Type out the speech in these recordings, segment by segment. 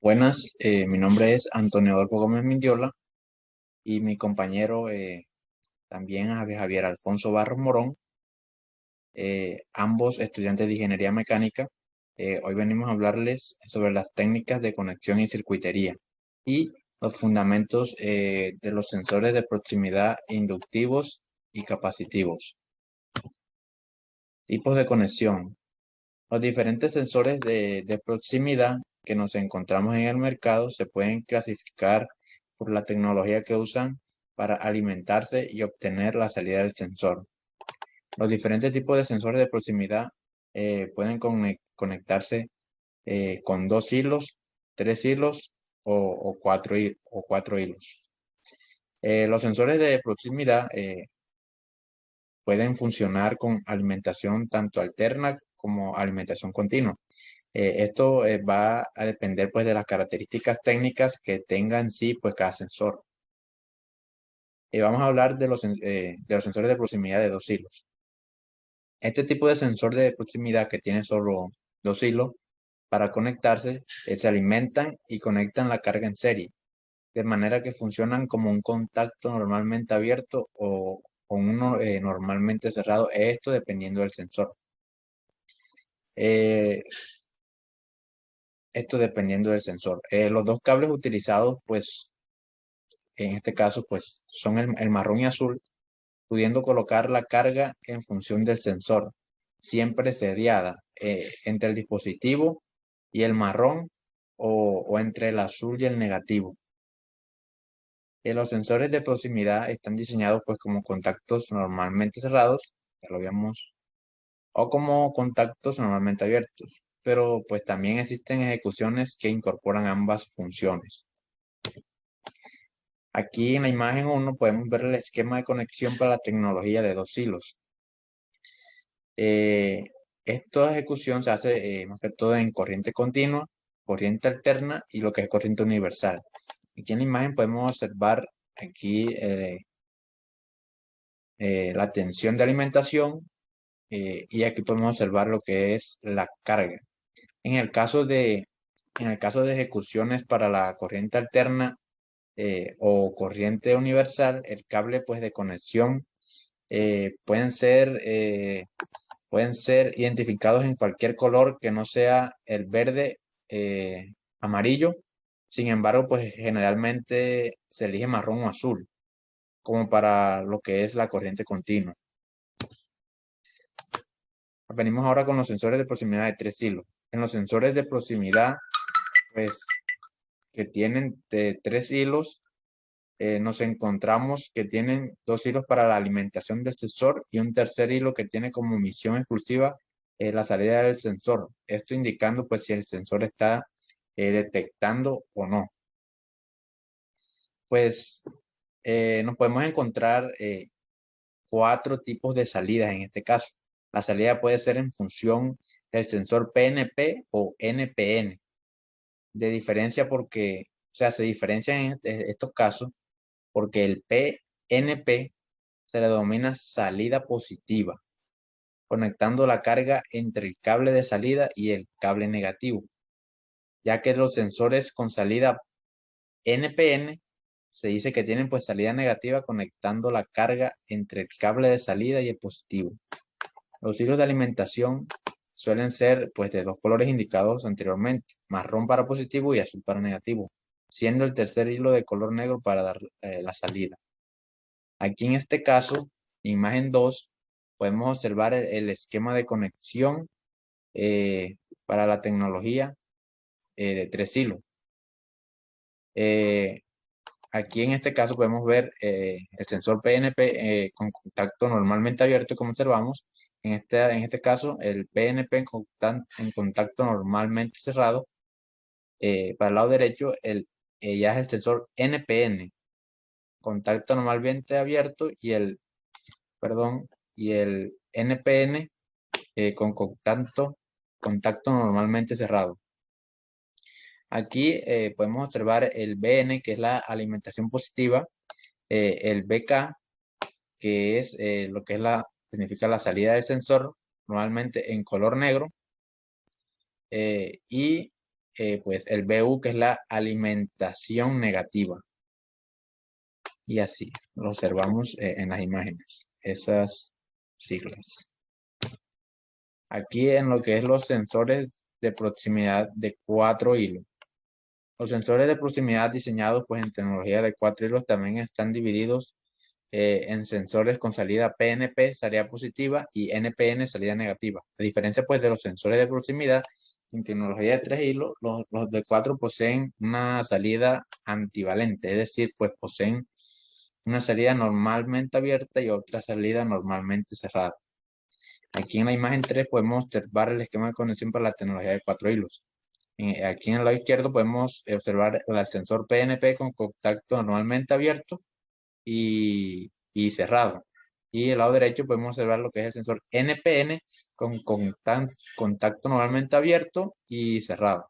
Buenas, mi nombre es Antonio Adolfo Gómez Mindiola y mi compañero también Javier Alfonso Barros Morón, ambos estudiantes de Ingeniería Mecánica. Hoy venimos a hablarles sobre las técnicas de conexión y circuitería y los fundamentos de los sensores de proximidad inductivos y capacitivos. Tipos de conexión. Los diferentes sensores de proximidad que nos encontramos en el mercado se pueden clasificar por la tecnología que usan para alimentarse y obtener la salida del sensor. Los diferentes tipos de sensores de proximidad pueden conectarse con 2 hilos, 3 hilos o 4 hilos. Los sensores de proximidad pueden funcionar con alimentación tanto alterna como alimentación continua. Esto va a depender pues de las características técnicas que tenga en sí pues cada sensor. Vamos a hablar de los sensores de proximidad de 2 hilos. Este tipo de sensor de proximidad que tiene solo 2 hilos, para conectarse, se alimentan y conectan la carga en serie, de manera que funcionan como un contacto normalmente abierto o uno normalmente cerrado, esto dependiendo del sensor. Esto dependiendo del sensor. Los dos cables utilizados, pues, en este caso, pues, son el marrón y azul, pudiendo colocar la carga en función del sensor, siempre seriada entre el dispositivo y el marrón o entre el azul y el negativo. Los sensores de proximidad están diseñados pues como contactos normalmente cerrados, ya lo habíamos, o como contactos normalmente abiertos, pero pues también existen ejecuciones que incorporan ambas funciones. Aquí en la imagen 1 podemos ver el esquema de conexión para la tecnología de 2 hilos. Esta ejecución se hace más que todo en corriente continua, corriente alterna y lo que es corriente universal. Aquí en la imagen podemos observar aquí la tensión de alimentación y aquí podemos observar lo que es la carga. En el caso de ejecuciones para la corriente alterna o corriente universal, el cable pues de conexión pueden ser identificados en cualquier color que no sea el verde, amarillo. Sin embargo, pues generalmente se elige marrón o azul, como para lo que es la corriente continua. Venimos ahora con los sensores de proximidad de 3 hilos. En los sensores de proximidad, pues, que tienen de 3 hilos, nos encontramos que tienen 2 hilos para la alimentación del sensor y un tercer hilo que tiene como misión exclusiva la salida del sensor. Esto indicando pues si el sensor está detectando o no. Pues nos podemos encontrar 4 tipos de salidas en este caso. La salida puede ser en función del sensor PNP o NPN. De diferencia porque, o sea, se diferencian en estos casos porque el PNP se le denomina salida positiva, conectando la carga entre el cable de salida y el cable negativo, ya que los sensores con salida NPN se dice que tienen pues salida negativa conectando la carga entre el cable de salida y el positivo. Los hilos de alimentación suelen ser pues de 2 colores indicados anteriormente, marrón para positivo y azul para negativo, siendo el tercer hilo de color negro para dar la salida. Aquí en este caso, imagen 2, podemos observar el esquema de conexión para la tecnología de 3 hilos. Aquí en este caso podemos ver el sensor PNP con contacto normalmente abierto, como observamos. En este caso, el PNP en contacto normalmente cerrado. Para el lado derecho, ya es el sensor NPN, contacto normalmente abierto, y el NPN con contacto normalmente cerrado. Aquí podemos observar el BN, que es la alimentación positiva, el BK, que es lo que significa la salida del sensor, normalmente en color negro, y pues el BU, que es la alimentación negativa. Y así lo observamos en las imágenes, esas siglas. Aquí en lo que es los sensores de proximidad de 4 hilos. Los sensores de proximidad diseñados pues en tecnología de 4 hilos también están divididos en sensores con salida PNP, salida positiva, y NPN, salida negativa. A diferencia pues de los sensores de proximidad, en tecnología de 3 hilos, los de 4 poseen una salida antivalente, es decir, pues poseen una salida normalmente abierta y otra salida normalmente cerrada. Aquí en la imagen 3 podemos observar el esquema de conexión para la tecnología de 4 hilos. Aquí en el lado izquierdo podemos observar el sensor PNP con contacto normalmente abierto y cerrado. Y el lado derecho podemos observar lo que es el sensor NPN con contacto normalmente abierto y cerrado.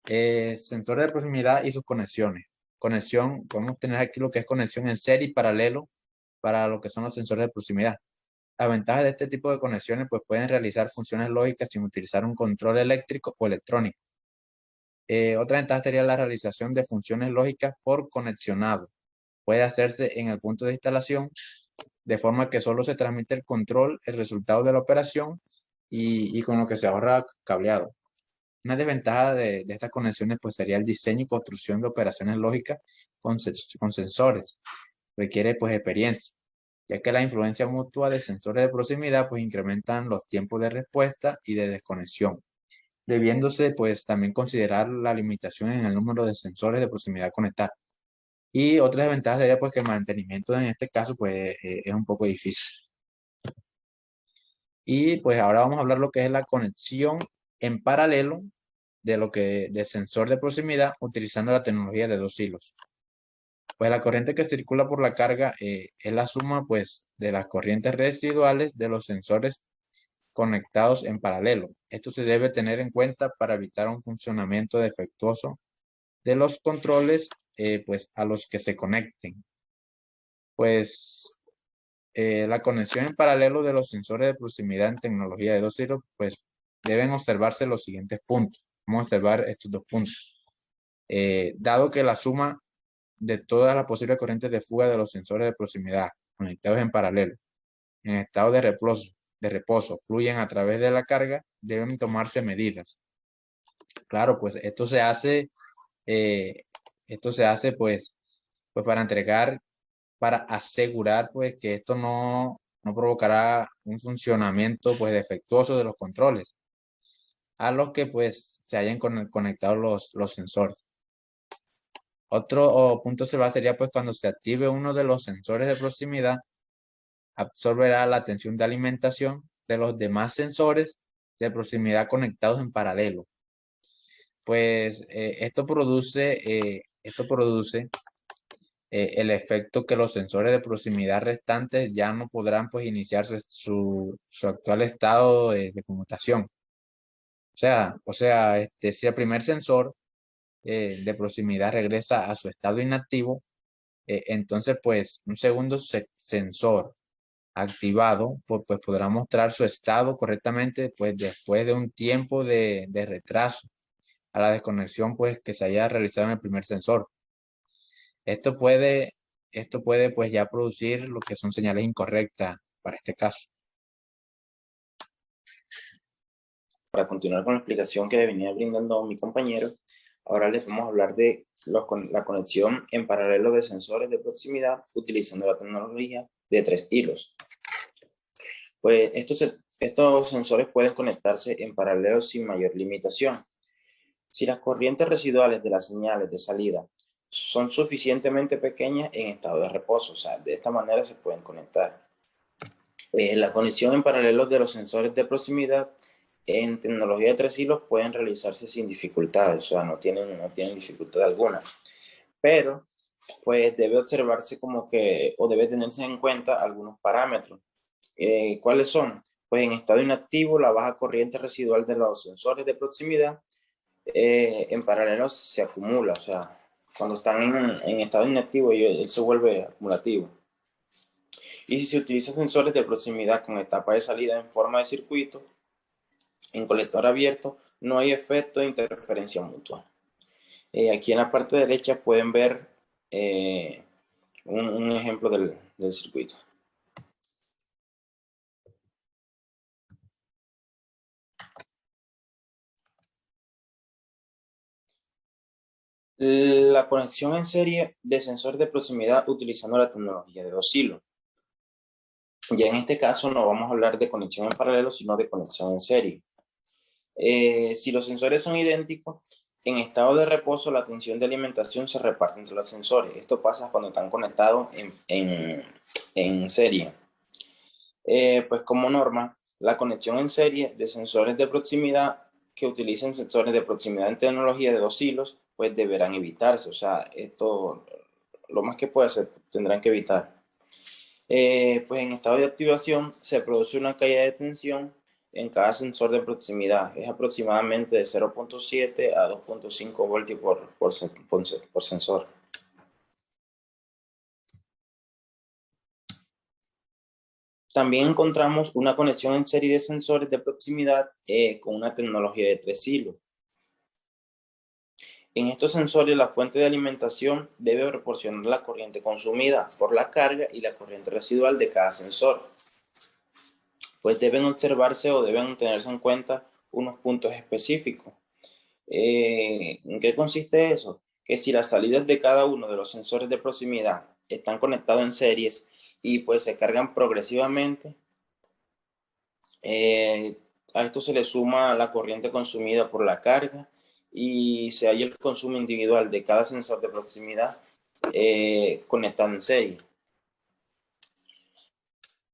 Sensores de proximidad y sus conexiones. Conexión, podemos tener aquí lo que es conexión en serie y paralelo para lo que son los sensores de proximidad. Las ventajas de este tipo de conexiones pues pueden realizar funciones lógicas sin utilizar un control eléctrico o electrónico. Otra ventaja sería la realización de funciones lógicas por conexionado. Puede hacerse en el punto de instalación, de forma que solo se transmite el control, el resultado de la operación y con lo que se ahorra cableado. Una desventaja de estas conexiones pues sería el diseño y construcción de operaciones lógicas con sensores. Requiere pues experiencia, ya que la influencia mutua de sensores de proximidad pues incrementan los tiempos de respuesta y de desconexión, debiéndose pues también considerar la limitación en el número de sensores de proximidad conectados. Y otra desventaja sería pues que el mantenimiento en este caso pues es un poco difícil. Y pues ahora vamos a hablar lo que es la conexión en paralelo de sensor de proximidad utilizando la tecnología de 2 hilos. Pues la corriente que circula por la carga es la suma pues de las corrientes residuales de los sensores conectados en paralelo. Esto se debe tener en cuenta para evitar un funcionamiento defectuoso de los controles pues a los que se conecten. Pues la conexión en paralelo de los sensores de proximidad en tecnología de 2 hilos pues deben observarse los siguientes puntos. Vamos a observar estos dos puntos. Dado que la suma de todas las posibles corrientes de fuga de los sensores de proximidad conectados en paralelo, en estado de reposo, fluyen a través de la carga, deben tomarse medidas. Claro, pues eh, esto se hace pues para asegurar pues que esto no provocará un funcionamiento pues defectuoso de los controles a los que pues se hayan conectado los sensores. Otro punto sería pues cuando se active uno de los sensores de proximidad, absorberá la tensión de alimentación de los demás sensores de proximidad conectados en paralelo. Pues esto produce el efecto que los sensores de proximidad restantes ya no podrán pues iniciar su actual estado de conmutación. Si el primer sensor de proximidad regresa a su estado inactivo, entonces pues un segundo sensor activado pues podrá mostrar su estado correctamente pues después de un tiempo de retraso a la desconexión pues que se haya realizado en el primer sensor. Esto puede, esto puede pues ya producir lo que son señales incorrectas para este caso. Para continuar con la explicación que le venía brindando mi compañero, ahora les vamos a hablar de la conexión en paralelo de sensores de proximidad utilizando la tecnología de 3 hilos. Pues estos sensores pueden conectarse en paralelo sin mayor limitación. Si las corrientes residuales de las señales de salida son suficientemente pequeñas en estado de reposo, o sea, de esta manera se pueden conectar. La conexión en paralelo de los sensores de proximidad en tecnología de 3 hilos pueden realizarse sin dificultades, o sea, no tienen dificultad alguna. Pero, pues debe observarse o debe tenerse en cuenta algunos parámetros. ¿Cuáles son? Pues en estado inactivo, la baja corriente residual de los sensores de proximidad en paralelo se acumula, o sea, cuando están en estado inactivo, él se vuelve acumulativo. Y si se utilizan sensores de proximidad con etapa de salida en forma de circuito, En colector abierto no hay efecto de interferencia mutua. Aquí en la parte derecha pueden ver un ejemplo del circuito. La conexión en serie de sensores de proximidad utilizando la tecnología de 2 hilos. Ya en este caso no vamos a hablar de conexión en paralelo, sino de conexión en serie. Si los sensores son idénticos, en estado de reposo la tensión de alimentación se reparte entre los sensores. Esto pasa cuando están conectados en serie. Pues como norma, la conexión en serie de sensores de proximidad que utilicen sensores de proximidad en tecnología de 2 hilos, pues deberán evitarse. O sea, esto lo más que puede hacer, tendrán que evitar. Pues en estado de activación se produce una caída de tensión en cada sensor de proximidad. Es aproximadamente de 0.7 a 2.5 voltios por sensor. También encontramos una conexión en serie de sensores de proximidad con una tecnología de 3 hilos. En estos sensores, la fuente de alimentación debe proporcionar la corriente consumida por la carga y la corriente residual de cada sensor. Pues deben observarse o deben tenerse en cuenta unos puntos específicos. ¿En qué consiste eso? Que si las salidas de cada uno de los sensores de proximidad están conectados en series y pues se cargan progresivamente, a esto se le suma la corriente consumida por la carga y si hay el consumo individual de cada sensor de proximidad conectado en serie.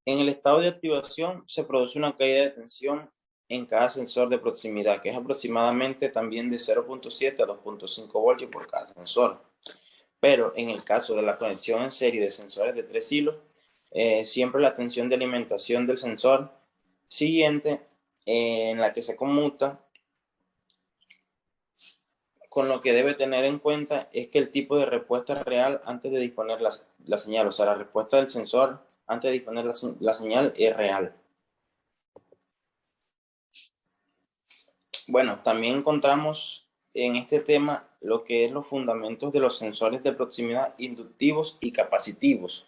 En el estado de activación se produce una caída de tensión en cada sensor de proximidad, que es aproximadamente también de 0.7 a 2.5 voltios por cada sensor. Pero en el caso de la conexión en serie de sensores de 3 hilos, siempre la tensión de alimentación del sensor siguiente en la que se conmuta, con lo que debe tener en cuenta es que el tipo de respuesta real antes de disponer la señal, o sea, la respuesta del sensor antes de disponer la señal es real. Bueno, también encontramos en este tema lo que es los fundamentos de los sensores de proximidad inductivos y capacitivos.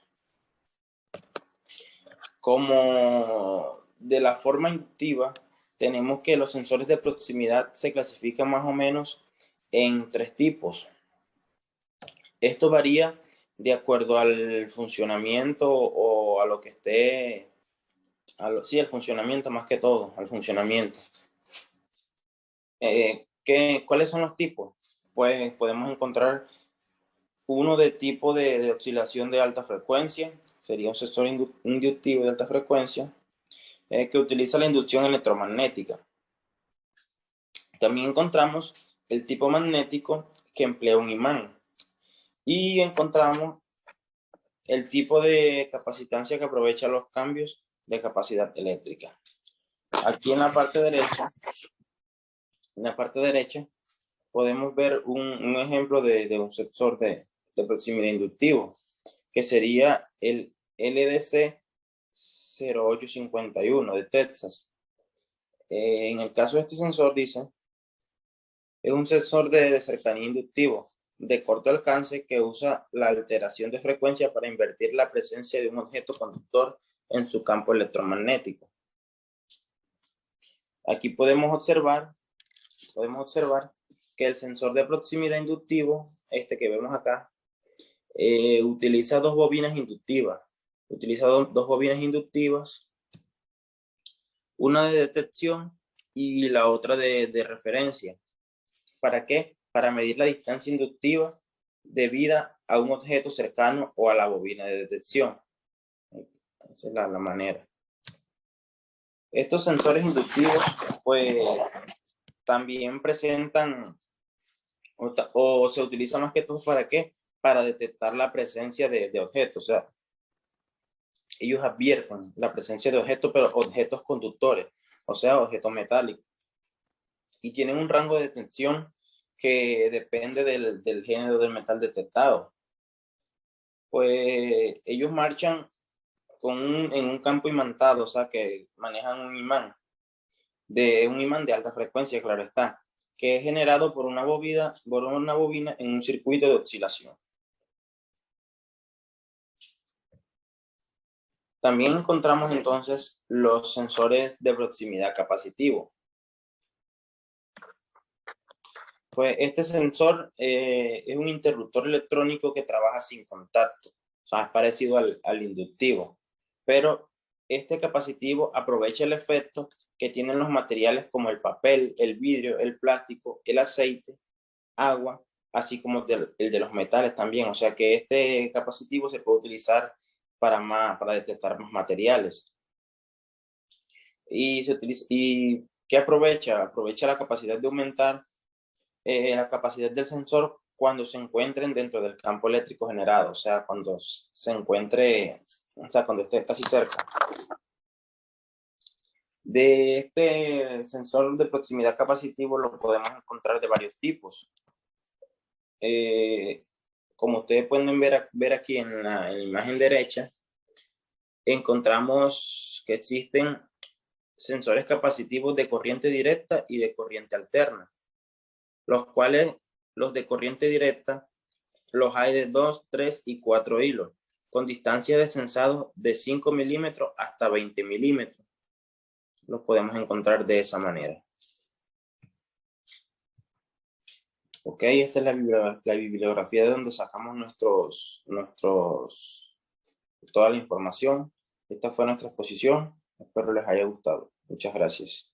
Como de la forma inductiva, tenemos que los sensores de proximidad se clasifican más o menos en 3 tipos. Esto varía de acuerdo al funcionamiento o a lo que esté, sí, al funcionamiento más que todo, al funcionamiento. ¿Cuáles son los tipos? Pues podemos encontrar uno de tipo de oscilación de alta frecuencia, sería un sensor inductivo de alta frecuencia, que utiliza la inducción electromagnética. También encontramos el tipo magnético que emplea un imán. Y encontramos el tipo de capacitancia que aprovecha los cambios de capacidad eléctrica. Aquí en la parte derecha, podemos ver un ejemplo de un sensor de proximidad inductivo, que sería el LDC 0851 de Texas. En el caso de este sensor, dice, es un sensor de cercanía inductivo de corto alcance que usa la alteración de frecuencia para invertir la presencia de un objeto conductor en su campo electromagnético. Aquí podemos observar que el sensor de proximidad inductivo, este que vemos acá, utiliza dos bobinas inductivas. Utiliza dos bobinas inductivas, una de detección y la otra de referencia. ¿Para qué? Para medir la distancia inductiva debida a un objeto cercano o a la bobina de detección. Esa es la manera. Estos sensores inductivos, pues, también presentan o se utilizan más que todo ¿para qué? Para detectar la presencia de objetos. O sea, ellos advierten la presencia de objetos, pero objetos conductores, o sea, objetos metálicos. Y tienen un rango de detención que depende del género del metal detectado. Pues ellos marchan en un campo imantado, o sea, que manejan un imán. de un imán de alta frecuencia, claro está, que es generado por una bobina en un circuito de oscilación. También encontramos entonces los sensores de proximidad capacitivo. Pues este sensor es un interruptor electrónico que trabaja sin contacto, o sea, es parecido al inductivo, pero este capacitivo aprovecha el efecto que tienen los materiales como el papel, el vidrio, el plástico, el aceite, agua, así como el de los metales también, o sea que este capacitivo se puede utilizar para detectar más materiales. ¿Y qué aprovecha? Aprovecha la capacidad de aumentar la capacidad del sensor cuando se encuentren dentro del campo eléctrico generado, o sea, cuando se encuentre, o sea, cuando esté casi cerca. De este sensor de proximidad capacitivo lo podemos encontrar de varios tipos. Como ustedes pueden ver aquí en la imagen derecha, encontramos que existen sensores capacitivos de corriente directa y de corriente alterna, los cuales los de corriente directa los hay de 2, 3 y 4 hilos, con distancia de sensado de 5 milímetros hasta 20 milímetros. Los podemos encontrar de esa manera. Ok, esta es la bibliografía de donde sacamos toda la información. Esta fue nuestra exposición. Espero les haya gustado. Muchas gracias.